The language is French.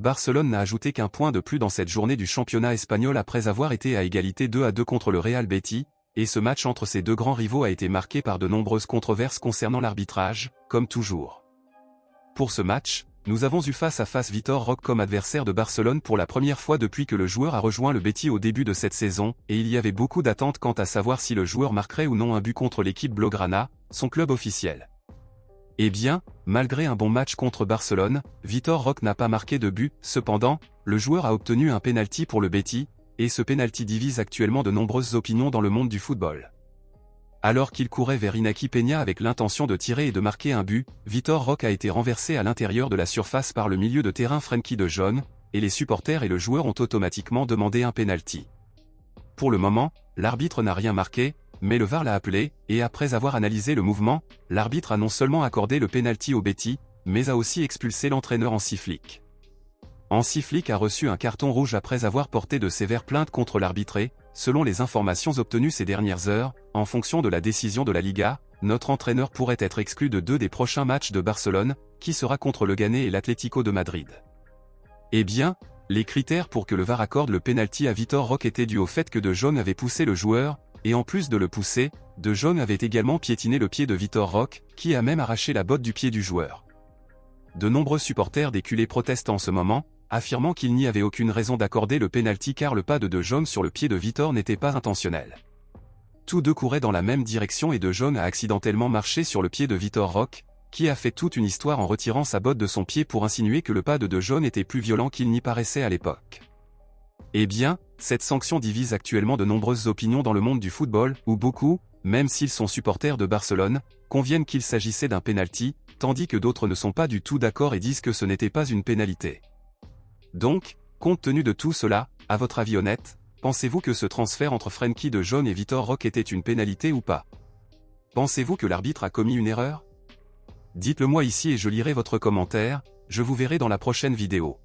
Barcelone n'a ajouté qu'un point de plus dans cette journée du championnat espagnol après avoir été à égalité 2-2 contre le Real Betis, et ce match entre ces deux grands rivaux a été marqué par de nombreuses controverses concernant l'arbitrage, comme toujours. Pour ce match, nous avons eu face à face Vitor Roque comme adversaire de Barcelone pour la première fois depuis que le joueur a rejoint le Betis au début de cette saison, et il y avait beaucoup d'attentes quant à savoir si le joueur marquerait ou non un but contre l'équipe Blaugrana, son club officiel. Eh bien, malgré un bon match contre Barcelone, Vitor Roque n'a pas marqué de but. Cependant, le joueur a obtenu un pénalty pour le Betis, et ce pénalty divise actuellement de nombreuses opinions dans le monde du football. Alors qu'il courait vers Inaki Peña avec l'intention de tirer et de marquer un but, Vitor Roque a été renversé à l'intérieur de la surface par le milieu de terrain Frenkie de Jong, et les supporters et le joueur ont automatiquement demandé un pénalty. Pour le moment, l'arbitre n'a rien marqué, mais le VAR l'a appelé, et après avoir analysé le mouvement, l'arbitre a non seulement accordé le pénalty au Betis, mais a aussi expulsé l'entraîneur Hansi-Flick. Hansi-Flick a reçu un carton rouge après avoir porté de sévères plaintes contre l'arbitre. Selon les informations obtenues ces dernières heures, en fonction de la décision de la Liga, notre entraîneur pourrait être exclu de 2 des prochains matchs de Barcelone, qui sera contre le Gané et l'Atlético de Madrid. Eh bien, les critères pour que le VAR accorde le pénalty à Vitor Roque étaient dus au fait que De Jong avait poussé le joueur, et en plus de le pousser, De Jong avait également piétiné le pied de Vitor Roque, qui a même arraché la botte du pied du joueur. De nombreux supporters des culés protestent en ce moment, affirmant qu'il n'y avait aucune raison d'accorder le pénalty car le pas de Jong sur le pied de Vitor n'était pas intentionnel. Tous deux couraient dans la même direction et De Jong a accidentellement marché sur le pied de Vitor Roque, qui a fait toute une histoire en retirant sa botte de son pied pour insinuer que le pas de Jong était plus violent qu'il n'y paraissait à l'époque. Eh bien, cette sanction divise actuellement de nombreuses opinions dans le monde du football, où beaucoup, même s'ils sont supporters de Barcelone, conviennent qu'il s'agissait d'un pénalty, tandis que d'autres ne sont pas du tout d'accord et disent que ce n'était pas une pénalité. Donc, compte tenu de tout cela, à votre avis honnête, pensez-vous que ce transfert entre Frenkie de Jong et Vitor Roque était une pénalité ou pas? Pensez-vous que l'arbitre a commis une erreur? Dites-le moi ici et je lirai votre commentaire, je vous verrai dans la prochaine vidéo.